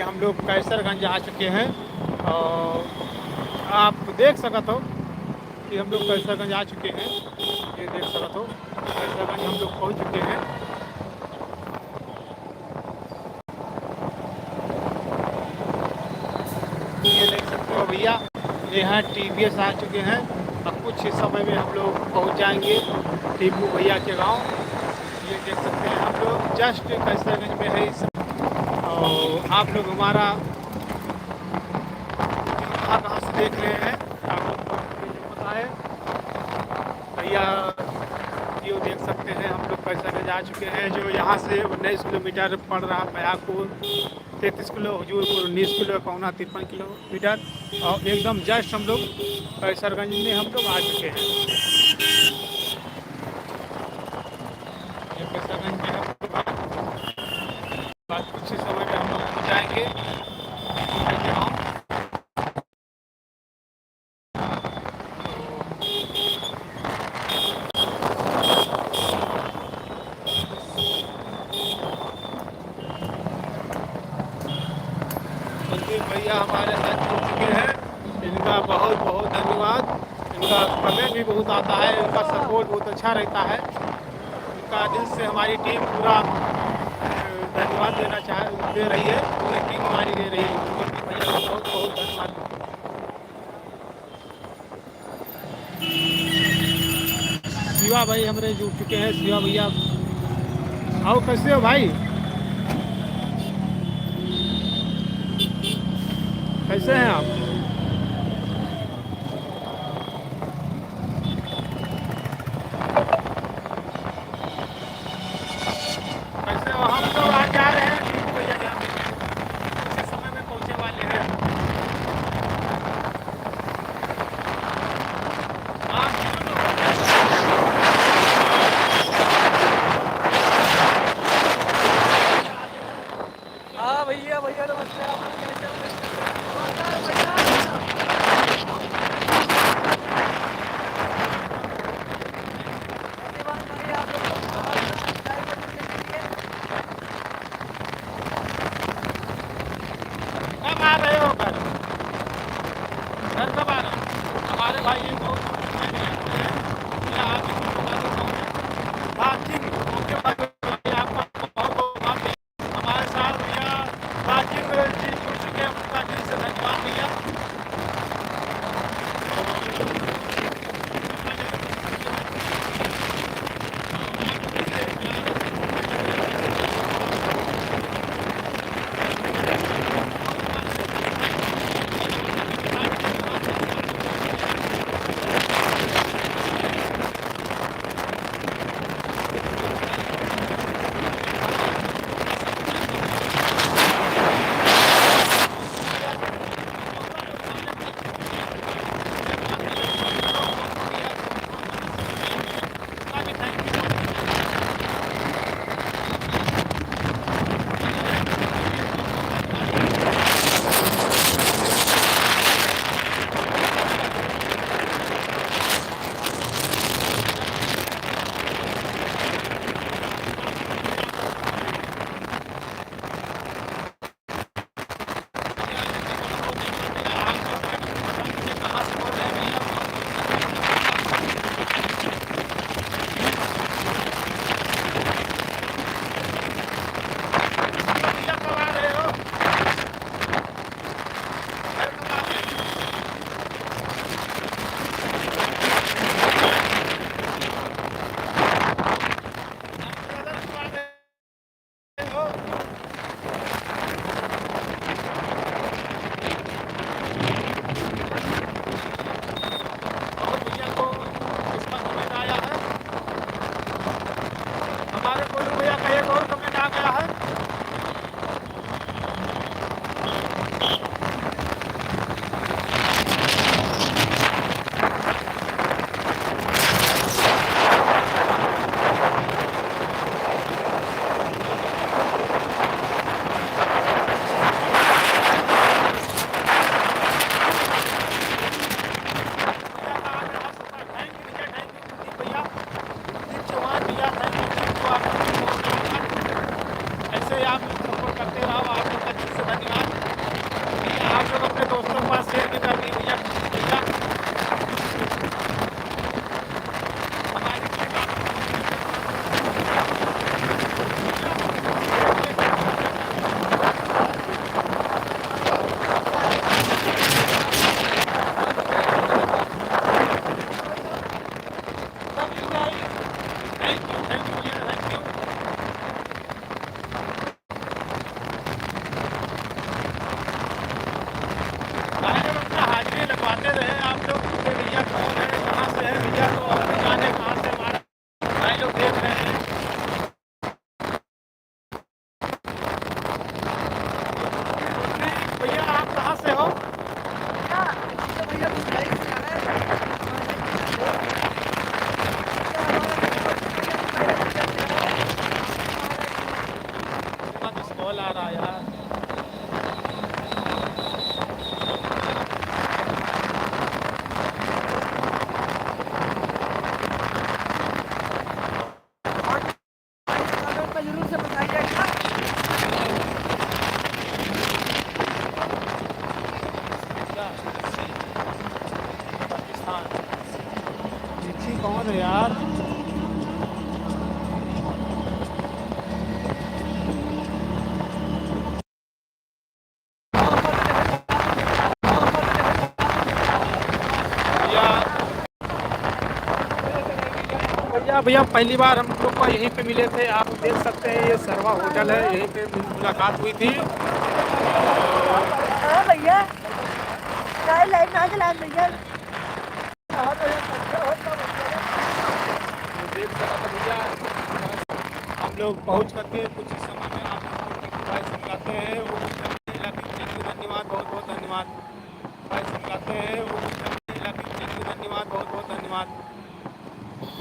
कि हम लोग कैसरगंज आ चुके हैं। और आप देख सकत हो कि हम लोग कैसरगंज आ चुके हैं। ये देख सकत हो कैसरगंज हम लोग पहुंच चुके हैं। ये देख सकते हो भैया, यहाँ टीवीएस आ चुके हैं और कुछ ही समय में हम लोग पहुंच जाएंगे टीपू भैया के गांव। ये देख सकते हैं हम लोग जस्ट कैसरगंज में है इस। और आप लोग हमारा कहाँ से देख रहे हैं आप लोग को पता है भैया। ये देख सकते हैं हम लोग कैसरगंज आ चुके हैं, जो यहाँ से 19 किलोमीटर पड़ रहा बयापुर, 33 किलो, हजूरपुर 19 किलो, पौना 53 किलोमीटर। और एकदम जस्ट हम लोग कैसरगंज में हम लोग आ चुके हैं। ये कैसरगंज में हम लोग बाद कुछ ही समय में हम लोग पहुँच जाएंगे। संदीप भैया हमारे साथ जुड़ चुके हैं, इनका बहुत बहुत धन्यवाद। इनका कमेंट भी बहुत आता है, इनका सपोर्ट बहुत अच्छा रहता है। इनका दिल से हमारी टीम पूरा धन्यवाद दे रही है, पूरी टीम हमारी दे रही है। संदीप भैया का बहुत बहुत धन्यवाद। शिवा भाई हमारे जुड़ चुके हैं। शिवा भैया आओ, कैसे हो भाई? कैसे हैं आप? कैसे हो? हम लोग आज जा रहे हैं टीपू भैया के यहाँ पे, कुछ ही समय में पहुंचने वाले हैं। हाँ भैया भैया नमस्ते। आप लोग कैसे हो? धन्यवाद भाई आप लोग को सब्सक्राइब करने के लिए। कब आ रहे हो घर? घर कब आ रहे हो? हमारे भाई को बातचीत ओके भाई, आपका बहुत बहुत माफी। हमारे साथ भैया बातचीत जी जुड़ चुके हैं, उनका दिल से धन्यवाद भैया। बताते रहे आप लोग कि भैया कौन है, कहाँ से है भैया, तो हम भी जाने कहाँ से हमारा भाई लोग देख रहे हैं। भैया आप कहाँ से हो? तो भैया कुछ गाड़ी से जाना है इतना तो कॉल आ रहा है यार। जरूर से बताइएगा। पाकिस्तान चिट्ठी कौन है यार? भैया भैया भैया पहली बार हम लोग को यहीं पे मिले थे, आप देख सकते हैं ये सरवा होटल है, यहीं पे मुलाकात हुई थी। हाँ भैया चाय लाइन ना चला भैया। देख सकते भैया हम लोग पहुंच करके कुछ ही समय में आप भाई समझाते हैं वो धन्यवाद, बहुत बहुत धन्यवाद भाई समझाते हैं वो धन्यवाद, बहुत बहुत धन्यवाद।